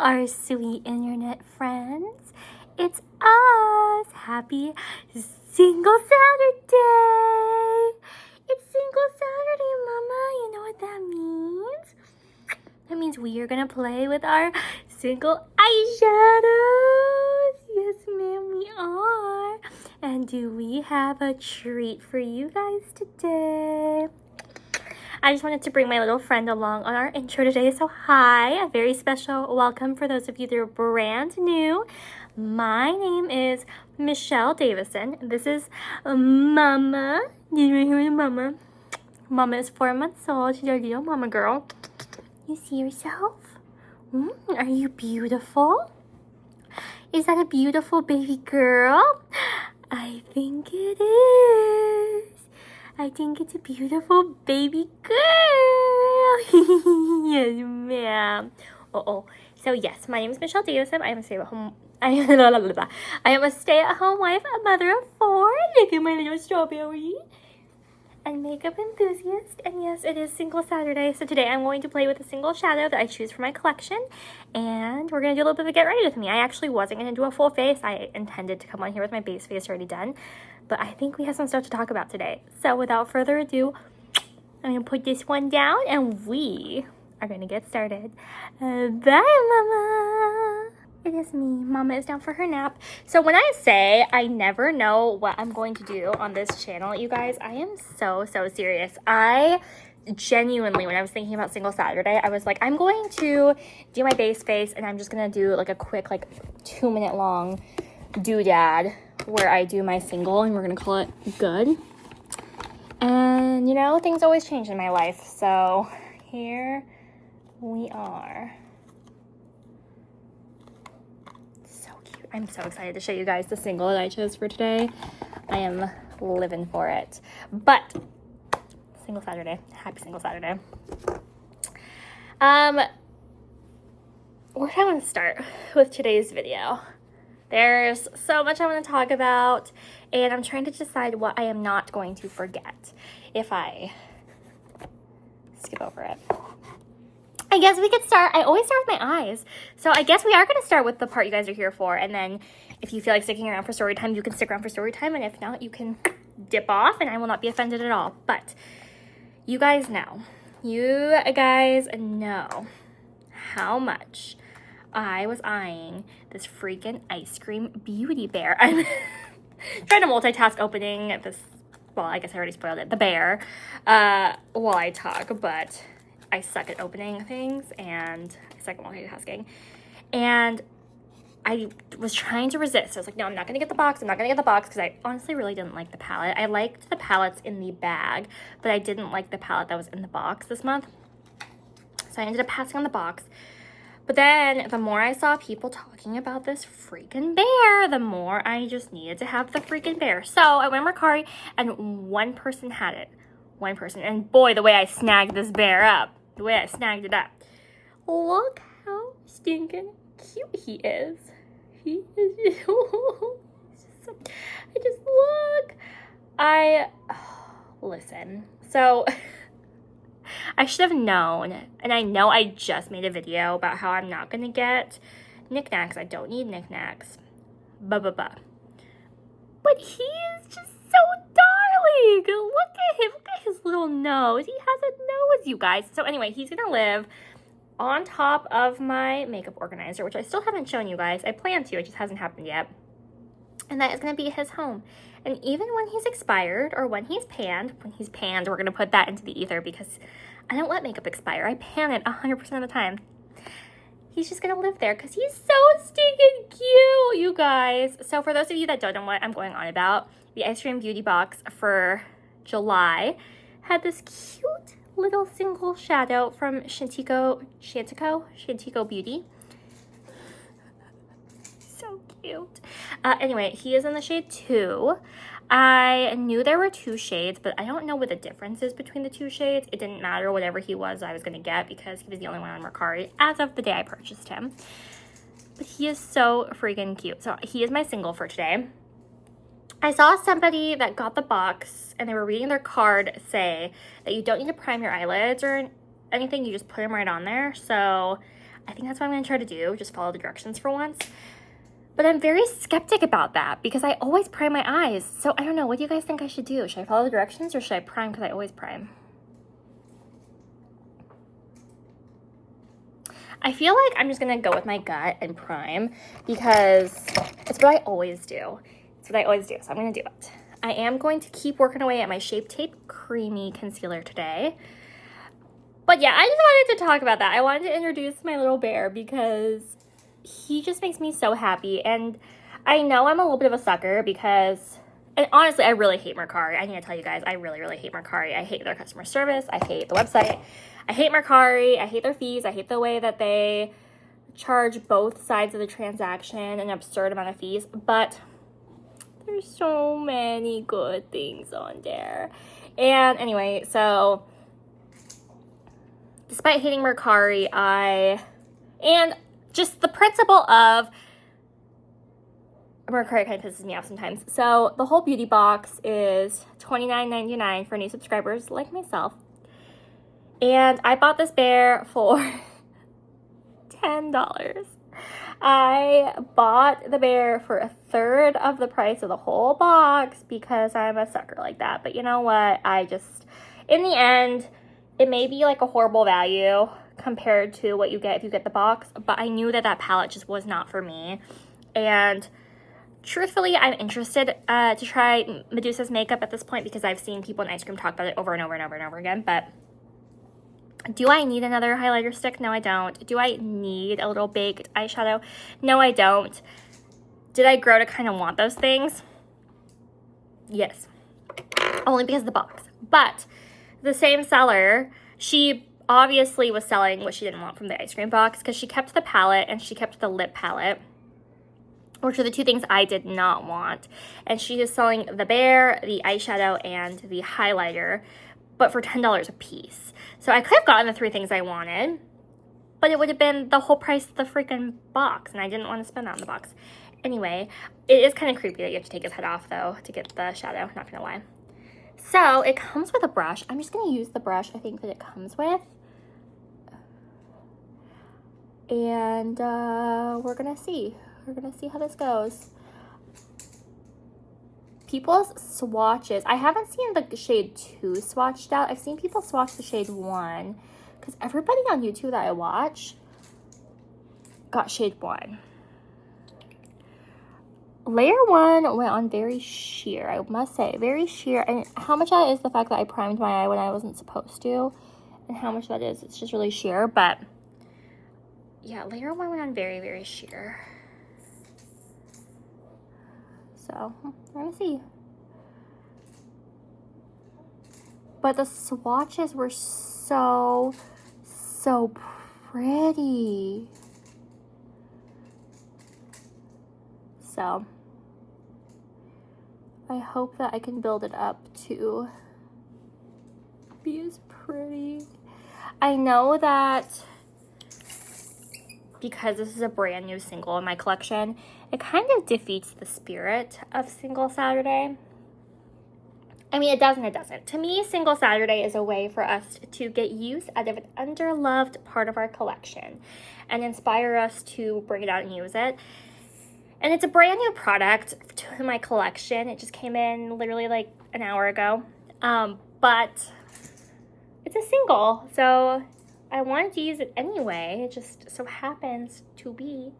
our sweet internet friends. It's us. Happy Single Saturday. It's Single Saturday, Mama. You know what that means? That means we are going to play with our single eyeshadows. Yes, ma'am, we are. And do we have a treat for you guys today? I just wanted to bring my little friend along on our intro today. So hi, a very special welcome for those of you that are brand new. My name is Michelle Davison. This is Mama. You right here with Mama. Mama is 4 months old. She's our little mama girl. You see yourself? Are you beautiful? Is that a beautiful baby girl? I think it is. I think it's a beautiful baby girl. Yes, ma'am. So yes, my name is Michelle Davison. I am a stay-at-home wife, a mother of 4. Look at my little strawberry. And makeup enthusiast. And yes, it is Single Saturday. So today I'm going to play with a single shadow that I choose for my collection. And we're going to do a little bit of a get ready with me. I actually wasn't going to do a full face. I intended to come on here with my base face already done. But I think we have some stuff to talk about today. So without further ado, I'm going to put this one down and we are going to get started. Bye, Mama. It is me. Mama is down for her nap. So when I say I never know what I'm going to do on this channel, you guys, I am so serious. I genuinely, when I was thinking about Single Saturday, I was like, I'm going to do my base face and I'm just going to do like a quick, 2-minute long doodad where I do my single and we're going to call it good. And, you know, things always change in my life. So here we are. I'm so excited to show you guys the single that I chose for today. I am living for it. But Single Saturday. Happy Single Saturday. Where do I want to start with today's video? There's so much I want to talk about, and I'm trying to decide what I am not going to forget if I skip over it. I guess we could start. I always start with my eyes. So I guess we are going to start with the part you guys are here for. And then if you feel like sticking around for story time, you can stick around for story time. And if not, you can dip off and I will not be offended at all. But you guys know how much I was eyeing this freaking ice cream beauty bear. I'm trying to multitask opening this. Well, I guess I already spoiled it. The bear while I talk, but I suck at opening things and I suck at multitasking. And I was trying to resist. I was like, no, I'm not going to get the box. I'm not going to get the box because I honestly really didn't like the palette. I liked the palettes in the bag, but I didn't like the palette that was in the box this month. So I ended up passing on the box. But then the more I saw people talking about this freaking bear, the more I just needed to have the freaking bear. So I went to Mercari and one person had it. One person. And boy, the way I snagged this bear up. The way I snagged it up. Look how stinking cute he is. He is just, listen. So I should have known, and I know I just made a video about how I'm not going to get knickknacks. I don't need knickknacks. But he is just so darling. Look at him. Look at his little nose. He has a nose, you guys. So anyway, he's going to live on top of my makeup organizer, which I still haven't shown you guys. I plan to. It just hasn't happened yet. And that is going to be his home. And even when he's expired or when he's panned, we're going to put that into the ether because I don't let makeup expire. I pan it 100% of the time. He's just going to live there because he's so stinking cute, you guys. So for those of you that don't know what I'm going on about, the Ice Cream Beauty box for July had this cute little single shadow from Shantico Beauty. So cute. Anyway, he is in the shade 2. I knew there were 2 shades, but I don't know what the difference is between the 2 shades. It didn't matter whatever he was I was going to get because he was the only one on Mercari as of the day I purchased him. But he is so freaking cute. So he is my single for today. I saw somebody that got the box and they were reading their card say that you don't need to prime your eyelids or anything. You just put them right on there. So I think that's what I'm going to try to do, just follow the directions for once. But I'm very skeptic about that because I always prime my eyes. So I don't know, what do you guys think I should do? Should I follow the directions or should I prime because I always prime? I feel like I'm just going to go with my gut and prime because it's what I always do. It's what I always do, so I'm going to do it. I am going to keep working away at my Shape Tape Creamy Concealer today. But yeah, I just wanted to talk about that. I wanted to introduce my little bear because he just makes me so happy. And I know I'm a little bit of a sucker because, and honestly, I really hate Mercari. I need to tell you guys, I really, really hate Mercari. I hate their customer service. I hate the website. I hate Mercari. I hate their fees. I hate the way that they charge both sides of the transaction an absurd amount of fees. But there's so many good things on there. And anyway, so despite hating Mercari, and just the principle of Mercari kind of pisses me off sometimes. So the whole beauty box is $29.99 for new subscribers like myself. And I bought this bear for $10. I bought the bear for a third of the price of the whole box because I'm a sucker like that. But you know what? In the end, it may be like a horrible value compared to what you get if you get the box, but I knew that palette just was not for me. And truthfully, I'm interested to try Medusa's makeup at this point because I've seen people in ice cream talk about it over and over and over and over again. But do I need another highlighter stick? No, I don't. Do I need a little baked eyeshadow? No, I don't. Did I grow to kind of want those things? Yes. Only because of the box. But the same seller, she obviously was selling what she didn't want from the ice cream box because she kept the palette and she kept the lip palette, which are the two things I did not want. And she is selling the bear, the eyeshadow, and the highlighter, but for $10 a piece. So I could have gotten the three things I wanted, but it would have been the whole price of the freaking box, and I didn't want to spend that on the box. Anyway, it is kind of creepy that you have to take his head off, though, to get the shadow, not gonna lie. So it comes with a brush. I'm just gonna use the brush I think that it comes with. And we're gonna see. We're gonna see how this goes. People's swatches. I haven't seen the shade 2 swatched out. I've seen people swatch the shade 1 because everybody on YouTube that I watch got shade 1. Layer 1 went on very sheer, I must say. Very sheer. And how much of that is the fact that I primed my eye when I wasn't supposed to? And how much that is, it's just really sheer. But yeah, layer 1 went on very, very sheer. So, we're gonna see. But the swatches were so pretty. So, I hope that I can build it up to be as pretty. I know that because this is a brand new single in my collection, it kind of defeats the spirit of Single Saturday. I mean, it does and it doesn't. To me, Single Saturday is a way for us to get use out of an underloved part of our collection and inspire us to bring it out and use it. And it's a brand new product to my collection. It just came in literally like an hour ago. But it's a single, so I wanted to use it anyway. It just so happens to be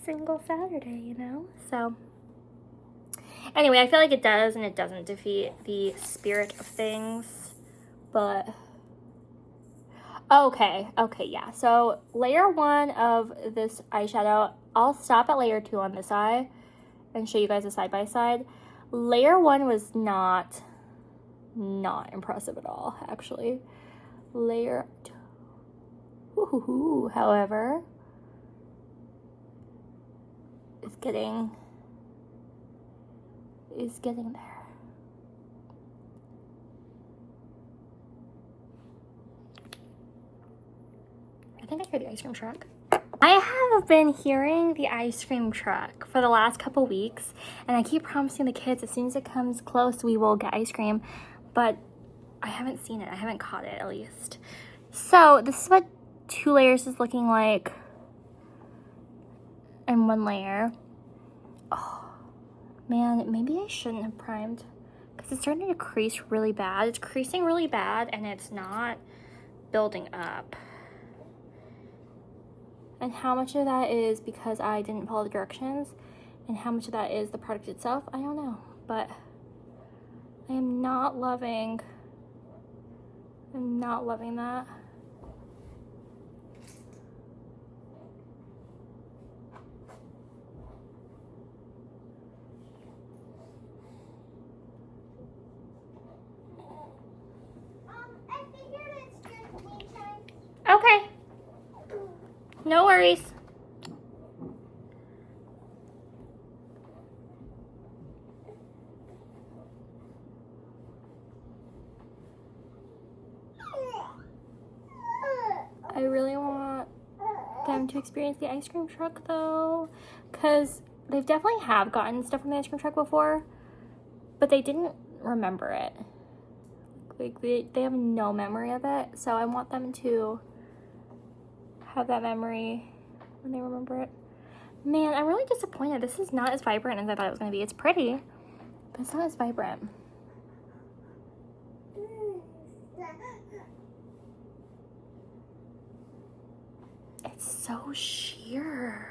Single Saturday, you know? So anyway, I feel like it does and it doesn't defeat the spirit of things. But okay, yeah. So layer 1 of this eyeshadow, I'll stop at layer 2 on this eye and show you guys a side by side. Layer 1 was not impressive at all, actually. Layer 2, however, is getting there. I think I hear the ice cream truck. I have been hearing the ice cream truck for the last couple weeks, and I keep promising the kids as soon as it comes close, we will get ice cream, but I haven't seen it. I haven't caught it, at least. So this is what 2 layers is looking like and one layer. Oh, man, maybe I shouldn't have primed because it's starting to crease really bad. It's creasing really bad and it's not building up. And how much of that is because I didn't follow the directions and how much of that is the product itself, I don't know. But I am not loving that. I figured it's just me time. Okay. No worries. I really want them to experience the ice cream truck though, because they definitely have gotten stuff from the ice cream truck before, but they didn't remember it. Like they have no memory of it, so I want them to have that memory when they remember it. Man, I'm really disappointed. This is not as vibrant as I thought it was going to be. It's pretty, but it's not as vibrant. It's so sheer.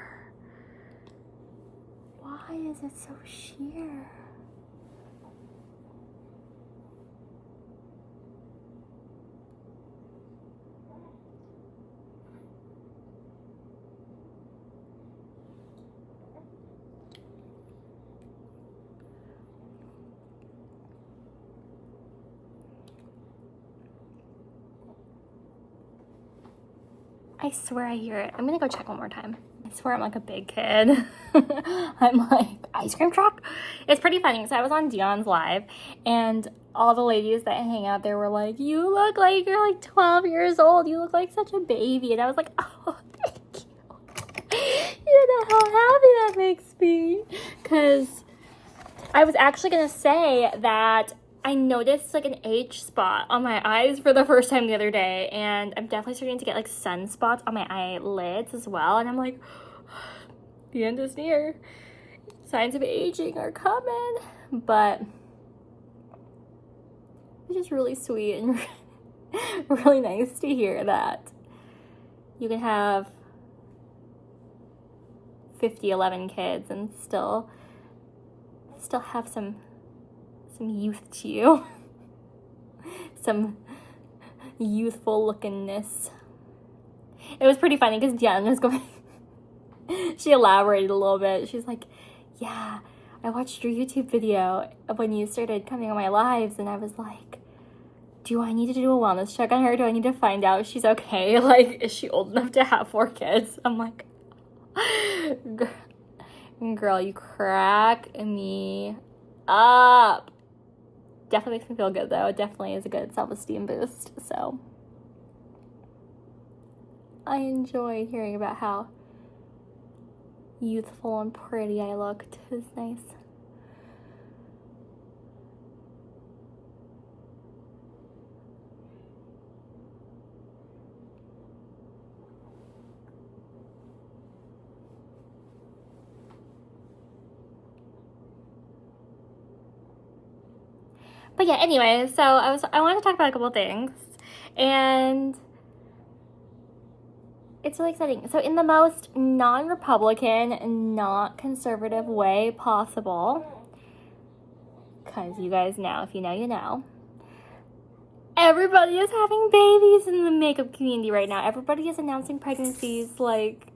Why is it so sheer? I swear I hear it. I'm gonna go check one more time. I swear I'm like a big kid. I'm like, ice cream truck? It's pretty funny because I was on Dion's live and all the ladies that hang out there were like, you look like you're like 12 years old. You look like such a baby. And I was like, oh, thank you. You know how happy that makes me. Because I was actually gonna say that I noticed like an age spot on my eyes for the first time the other day, and I'm definitely starting to get like sunspots on my eyelids as well, and I'm like, the end is near. Signs of aging are coming, but it's just really sweet and really nice to hear that you can have 11 kids and still have some youth to you. Some youthful lookingness. It was pretty funny because Diana was going she elaborated a little bit. She's like, yeah, I watched your YouTube video when you started coming on my lives, and I was like, do I need to do a wellness check on her? Do I need to find out if she's okay? Like, is she old enough to have 4 kids? I'm like, girl, you crack me up. Definitely makes me feel good though. It definitely is a good self-esteem boost. So I enjoyed hearing about how youthful and pretty I looked. It was nice. But yeah, anyway, so I wanted to talk about a couple of things, and it's really exciting. So in the most non-Republican, not conservative way possible, because you guys know, if you know, you know, everybody is having babies in the makeup community right now. Everybody is announcing pregnancies like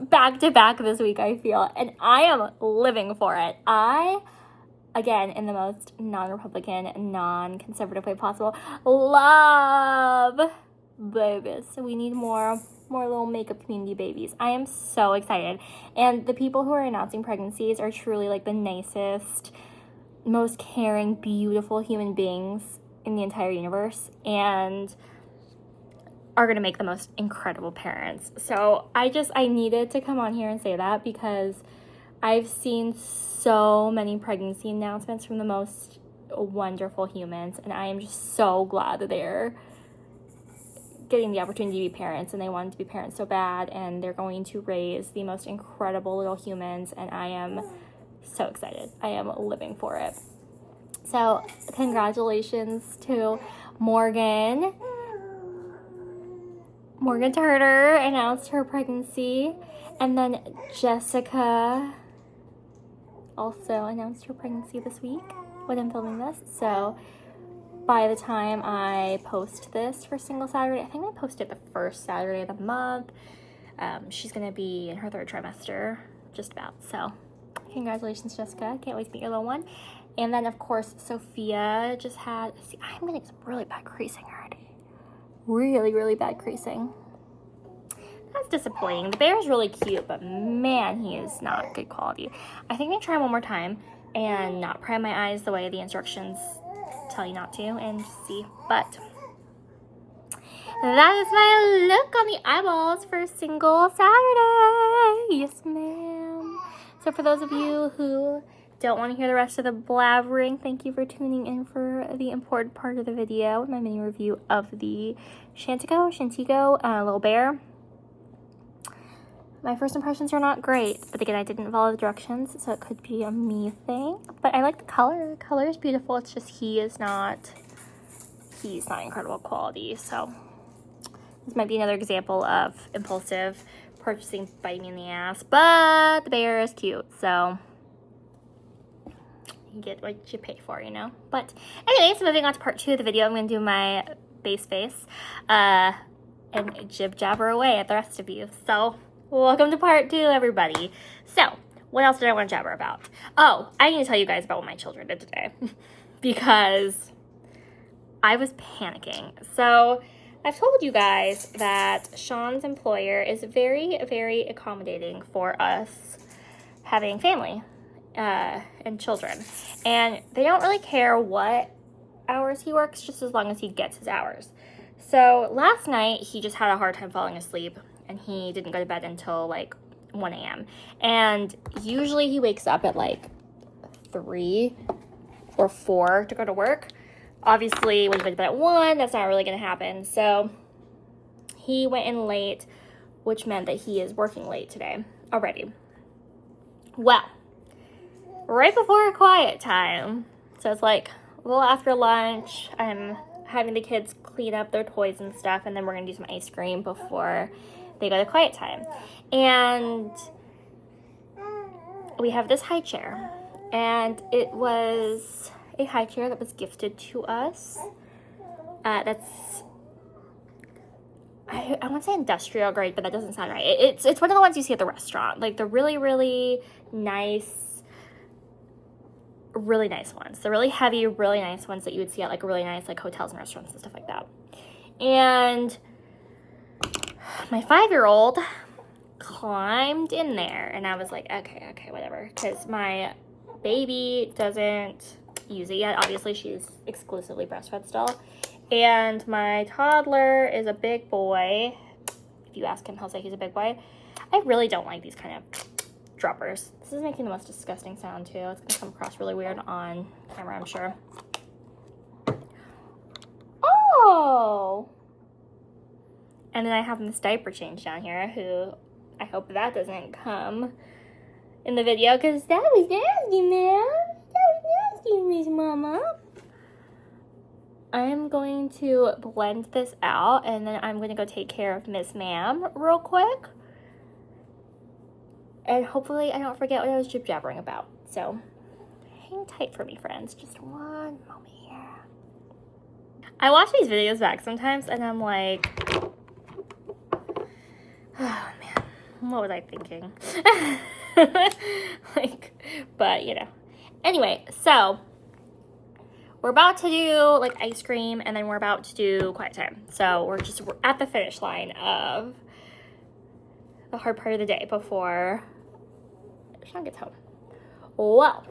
back to back this week, I feel, and I am living for it. Again, in the most non-Republican, non-conservative way possible, love babies. So we need more little makeup community babies. I am so excited. And the people who are announcing pregnancies are truly like the nicest, most caring, beautiful human beings in the entire universe, and are going to make the most incredible parents. So I needed to come on here and say that because I've seen so many pregnancy announcements from the most wonderful humans, and I am just so glad that they're getting the opportunity to be parents, and they wanted to be parents so bad, and they're going to raise the most incredible little humans, and I am so excited. I am living for it. So congratulations to Morgan. Morgan Turner announced her pregnancy, and then Jessica also announced her pregnancy this week when I'm filming this. So by the time I post this for Single Saturday, I think I posted the first Saturday of the month. She's gonna be in her 3rd trimester, just about. So congratulations, Jessica. Can't wait to meet your little one. And then of course, Sophia just had, see, I'm getting some really bad creasing already. Really, really bad creasing. That's disappointing. The bear is really cute, but man, he is not good quality. I think I'm gonna try one more time and not prime my eyes the way the instructions tell you not to, and see. But that is my look on the eyeballs for Single Saturday. Yes, ma'am. So for those of you who don't want to hear the rest of the blabbering, thank you for tuning in for the important part of the video, my mini review of the Shantigo little bear. My first impressions are not great, but again, I didn't follow the directions, so it could be a me thing. But I like the color. The color is beautiful. It's just he's not incredible quality. So this might be another example of impulsive purchasing biting me in the ass. But the bear is cute, so you get what you pay for, you know. But anyways, moving on to part 2 of the video, I'm going to do my base face and jib jabber away at the rest of you. So welcome to part 2, everybody. So what else did I want to jabber about? Oh, I need to tell you guys about what my children did today because I was panicking. So I've told you guys that Sean's employer is very, very accommodating for us having family and children, and they don't really care what hours he works, just as long as he gets his hours. So last night he just had a hard time falling asleep, and he didn't go to bed until like 1 a.m. And usually he wakes up at like 3 or 4 to go to work. Obviously, when you go to bed at 1, that's not really going to happen. So he went in late, which meant that he is working late today already. Well, right before quiet time, so it's like a little after lunch, I'm having the kids clean up their toys and stuff, and then we're going to do some ice cream before they go to quiet time. And we have this high chair, and it was a high chair that was gifted to us. That's, I want to say industrial grade, but that doesn't sound right. It's one of the ones you see at the restaurant, like the really, really nice ones, the really heavy, really nice ones that you would see at like really nice like hotels and restaurants and stuff like that. And my 5-year-old climbed in there, and I was like, okay, whatever, because my baby doesn't use it yet. Obviously, she's exclusively breastfed still, and my toddler is a big boy. If you ask him, he'll say he's a big boy. I really don't like these kind of droppers. This is making the most disgusting sound too. It's gonna come across really weird on camera, I'm sure. Oh! And then I have this diaper change down here, who I hope that doesn't come in the video, because that was nasty, man. That was nasty, Miss Mama. I'm going to blend this out, and then I'm going to go take care of Miss Ma'am real quick. And hopefully I don't forget what I was jib-jabbering about. So hang tight for me, friends. Just one moment here. I watch these videos back sometimes, and I'm like, oh man, what was I thinking? But you know. Anyway, so we're about to do like ice cream, and then we're about to do quiet time. So we're at the finish line of the hard part of the day before Sean gets home. Well,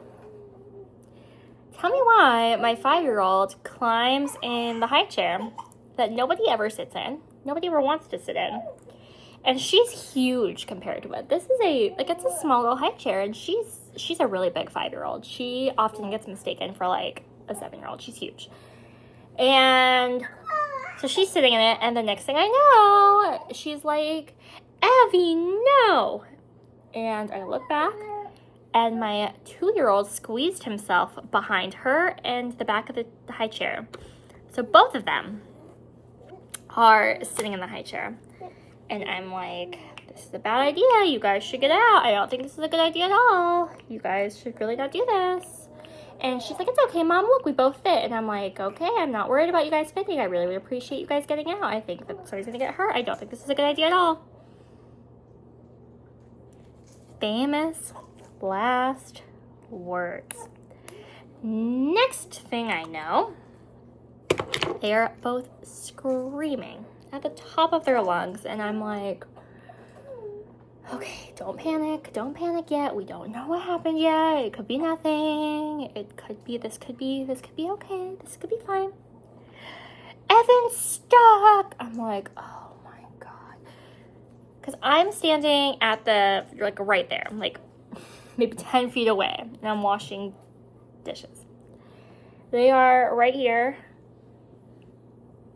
tell me why my 5-year-old climbs in the high chair that nobody ever sits in, nobody ever wants to sit in, and she's huge compared to it. This is it's a small little high chair, and she's a really big 5-year-old. She often gets mistaken for like a 7-year-old. She's huge. And So she's sitting in it, and the next thing I know, she's like, Evie, no. And I look back, and my 2-year-old squeezed himself behind her and the back of the high chair. So both of them are sitting in the high chair. And I'm like, this is a bad idea. You guys should get out. I don't think this is a good idea at all. You guys should really not do this. And she's like, it's okay, Mom. Look, we both fit. And I'm like, okay, I'm not worried about you guys fitting. I really would appreciate you guys getting out. I think that somebody's going to get hurt. I don't think this is a good idea at all. Famous last words. Next thing I know, they are both screaming at the top of their lungs, and I'm like, okay, don't panic yet. We don't know what happened yet. It could be nothing. It could be, this could be okay. This could be fine. Evan's stuck. I'm like, oh my God. Because I'm standing at the, like, right there, like, maybe 10 feet away, and I'm washing dishes. They are right here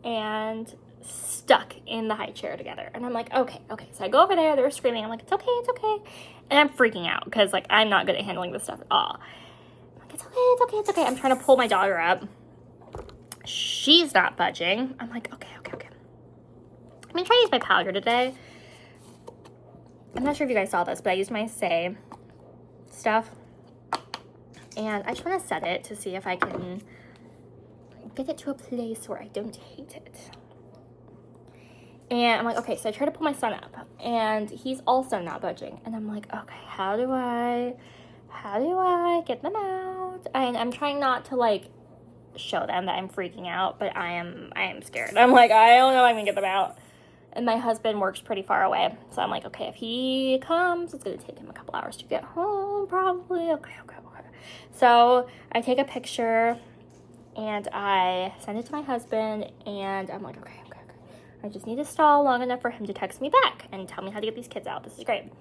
and stuck in the high chair together. And I'm like, okay. So I go over there, they're screaming. I'm like, it's okay. And I'm freaking out because, like, I'm not good at handling this stuff at all. I'm like, it's okay. I'm trying to pull my daughter up. She's not budging. I'm like, okay. I'm gonna try to use my powder today. I'm not sure if you guys saw this, but I used my Say stuff. And I just want to set it to see if I can get it to a place where I don't hate it. And I'm like, okay, so I try to pull my son up, and he's also not budging. And I'm like, okay, how do I get them out? And I'm trying not to, like, show them that I'm freaking out, but I am scared. I'm like, I don't know if I'm gonna get them out. And my husband works pretty far away, so I'm like, okay, if he comes, it's gonna take him a couple hours to get home, probably. Okay. So I take a picture, and I send it to my husband, and I'm like, okay. I just need to stall long enough for him to text me back and tell me how to get these kids out. This is great.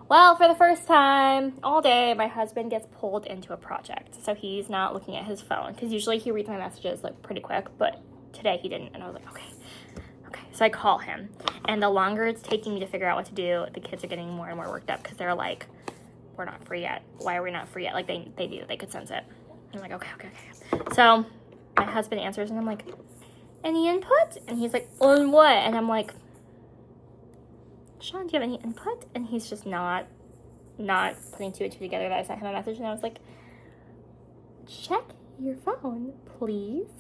Well, for the first time all day, my husband gets pulled into a project. So he's not looking at his phone, because usually he reads my messages, like, pretty quick, but today he didn't. And I was like, okay. So I call him, and the longer it's taking me to figure out what to do, the kids are getting more and more worked up, because they're like, we're not free yet. Why are we not free yet? Like, they knew. They could sense it. I'm like, okay. So my husband answers, and I'm like, any input? And he's like, on what? And I'm like, Sean, do you have any input? And he's just not putting two and two together that I sent him a message. And I was like, check your phone, please.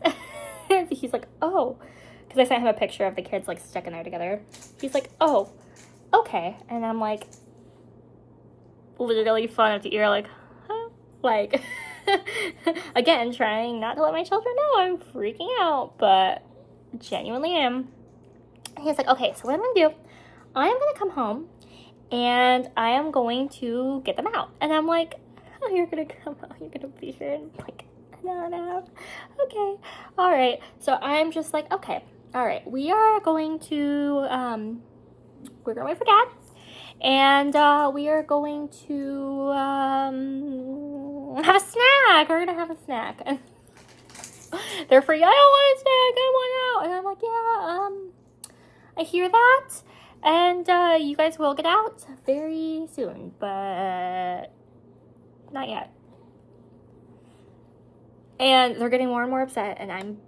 And he's like, oh. Because I sent him a picture of the kids, like, stuck in there together. He's like, oh, okay. And I'm like, literally phone up to ear, like, huh? Like, again, trying not to let my children know I'm freaking out, but genuinely am. And he's like, okay, so what I'm gonna do, I'm gonna come home and I am going to get them out. And I'm like, oh, you're gonna come out, you're gonna be here in like an hour and a half. Okay, all right. So I'm just like, okay, all right, we are going to we're gonna wait for Dad, and we are going to have a snack. We're gonna have a snack. And they're free. I don't want a snack. I want out. And I'm like, yeah, I hear that. And you guys will get out very soon, but not yet. And they're getting more and more upset, and I'm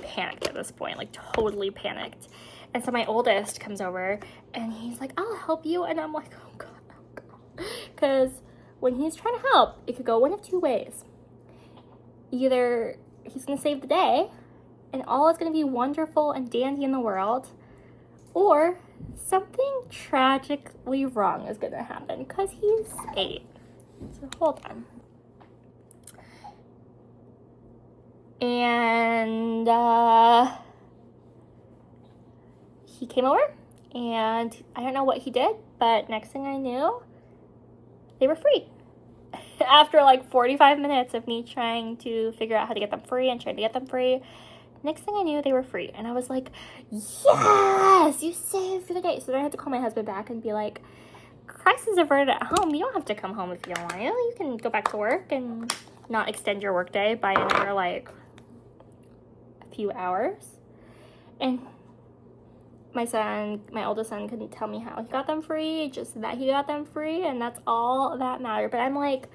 panicked at this point, like totally panicked. And so my oldest comes over, and he's like, I'll help you. And I'm like, oh God. Because when he's trying to help, it could go one of two ways. Either he's going to save the day, and all is going to be wonderful and dandy in the world, or something tragically wrong is going to happen, because he's 8. So hold on. And he came over, and I don't know what he did, but next thing I knew, they were free. After like 45 minutes of me trying to figure out how to get them free and trying to get them free, next thing I knew, they were free. And I was like, yes, you saved the day. So then I had to call my husband back and be like, crisis averted at home. You don't have to come home if you don't want to. You can go back to work and not extend your workday by another like a few hours. And my oldest son couldn't tell me how he got them free, just that he got them free, and that's all that mattered. But I'm like,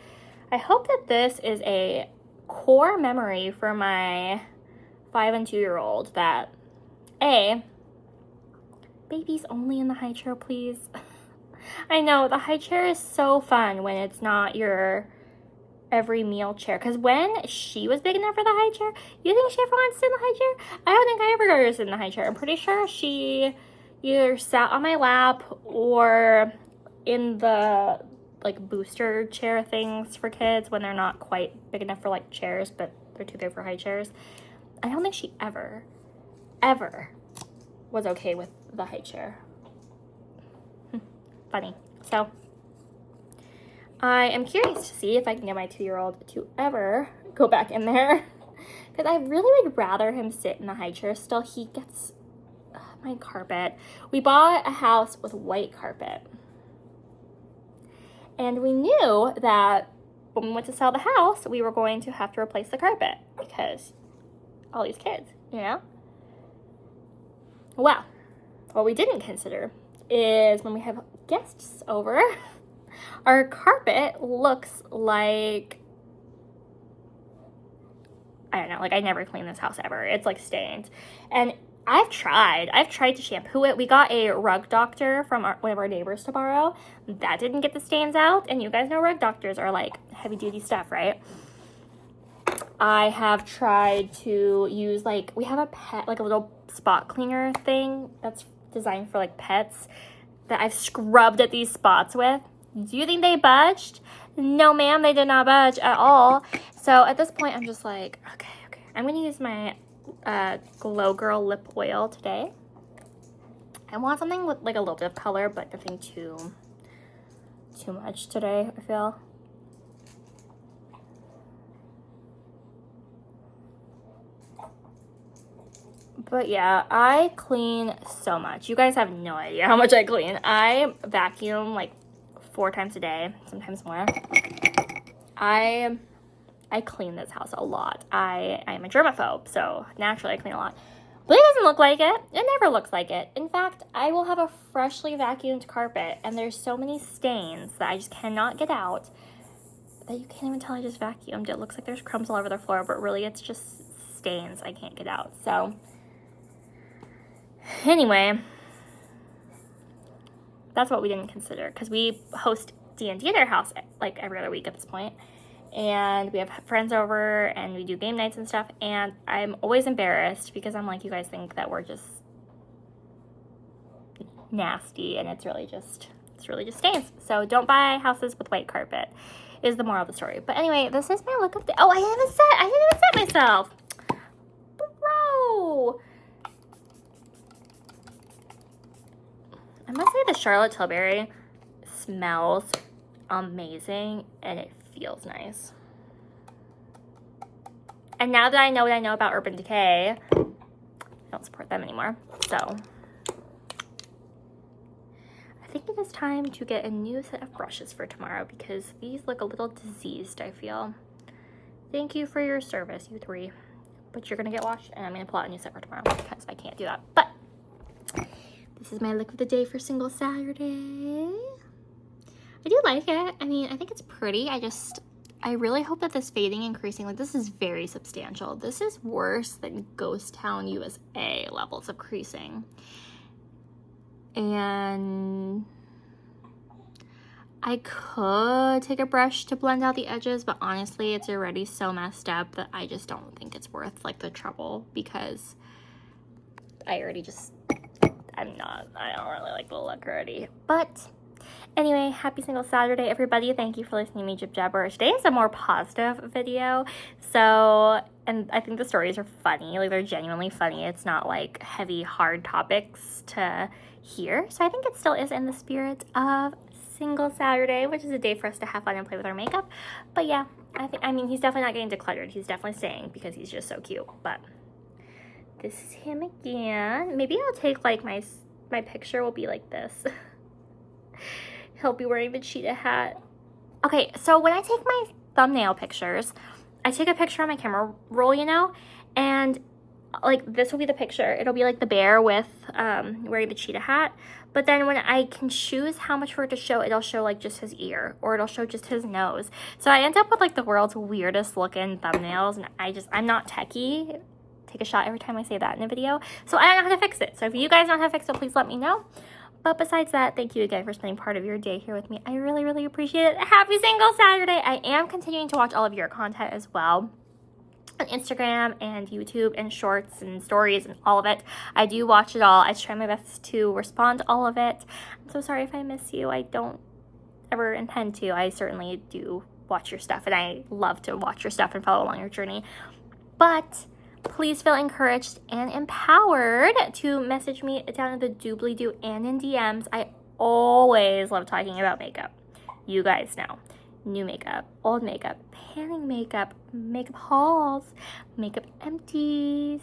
I hope that this is a core memory for my 5 and 2-year-old that, A, babies only in the high chair, please. I know, the high chair is so fun when it's not your every meal chair. Because when she was big enough for the high chair, you think she ever wanted to sit in the high chair? I don't think I ever got her to sit in the high chair. I'm pretty sure she either sat on my lap or in the like booster chair things for kids when they're not quite big enough for like chairs, but they're too big for high chairs. I don't think she ever was okay with the high chair. Funny. So I am curious to see if I can get my 2-year-old to ever go back in there, because I really would rather him sit in the high chair still. He gets my carpet. We bought a house with white carpet, and we knew that when we went to sell the house, we were going to have to replace the carpet because all these kids, you know? Well, what we didn't consider is when we have guests over, our carpet looks like, I don't know, like I never clean this house ever. It's like stained. And I've tried to shampoo it. We got a rug doctor from one of our neighbors to borrow. That didn't get the stains out. And you guys know rug doctors are like heavy duty stuff, right? I have tried to use like, we have a pet, like a little spot cleaner thing that's designed for like pets that I've scrubbed at these spots with. Do you think they budged? No, ma'am, they did not budge at all. So at this point, I'm just like, okay. I'm going to use my Glow Girl lip oil today. I want something with like a little bit of color, but nothing too much today, I feel. But yeah, I clean so much. You guys have no idea how much I clean. I vacuum like 4 times a day, sometimes more. I clean this house a lot. I'm a germaphobe, so naturally I clean a lot. But it doesn't look like it. It never looks like it. In fact, I will have a freshly vacuumed carpet, and there's so many stains that I just cannot get out that you can't even tell I just vacuumed. It looks like there's crumbs all over the floor, but really it's just stains I can't get out. So anyway, that's what we didn't consider, because we host D&D at our house like every other week at this point. And we have friends over and we do game nights and stuff, and I'm always embarrassed because I'm like, you guys think that we're just nasty, and it's really just stains. So don't buy houses with white carpet is the moral of the story. But anyway, this is my look of the, oh, I didn't even set myself. Bro. I must say the Charlotte Tilbury smells amazing, and it feels nice. And now that I know what I know about Urban Decay, I don't support them anymore. So I think it is time to get a new set of brushes for tomorrow, because these look a little diseased, I feel. Thank you for your service, you 3. But you're gonna get washed, and I'm gonna pull out a new set for tomorrow because I can't do that. But this is my look of the day for Single Saturday. I do like it. I mean, I think it's pretty. I really hope that this fading and creasing, like, this is very substantial. This is worse than Ghost Town USA levels of creasing. And I could take a brush to blend out the edges, but honestly, it's already so messed up that I just don't think it's worth, like, the trouble, because I don't really like the look already. But anyway, happy Single Saturday, everybody. Thank you for listening to me jib jabber. Today is a more positive video. So, and I think the stories are funny. Like, they're genuinely funny. It's not like heavy, hard topics to hear. So I think it still is in the spirit of Single Saturday, which is a day for us to have fun and play with our makeup. But yeah, I mean, he's definitely not getting decluttered. He's definitely staying because he's just so cute. But this is him again. Maybe I'll take, like, my picture will be like this. He'll be wearing the cheetah hat. Okay, so when I take my thumbnail pictures, I take a picture on my camera roll, you know, and like this will be the picture. It'll be like the bear with wearing the cheetah hat. But then when I can choose how much for it to show, it'll show like just his ear or it'll show just his nose. So I end up with like the world's weirdest looking thumbnails, and I'm not techie. Take a shot every time I say that in a video. So I don't know how to fix it. So if you guys know how to fix it, please let me know. But besides that, thank you again for spending part of your day here with me. I really, really appreciate it. Happy Single Saturday. I am continuing to watch all of your content as well on Instagram and YouTube and shorts and stories and all of it. I do watch it all. I try my best to respond to all of it. I'm so sorry if I miss you. I don't ever intend to. I certainly do watch your stuff, and I love to watch your stuff and follow along your journey. But please feel encouraged and empowered to message me down in the doobly-doo and in DMs. I always love talking about makeup. You guys know. New makeup, old makeup, panning makeup, makeup hauls, makeup empties.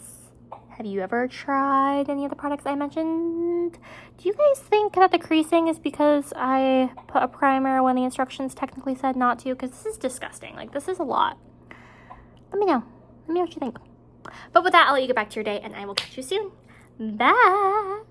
Have you ever tried any of the products I mentioned? Do you guys think that the creasing is because I put a primer when the instructions technically said not to? Because this is disgusting. Like, this is a lot. Let me know. Let me know what you think. But with that, I'll let you get back to your day, and I will catch you soon. Bye!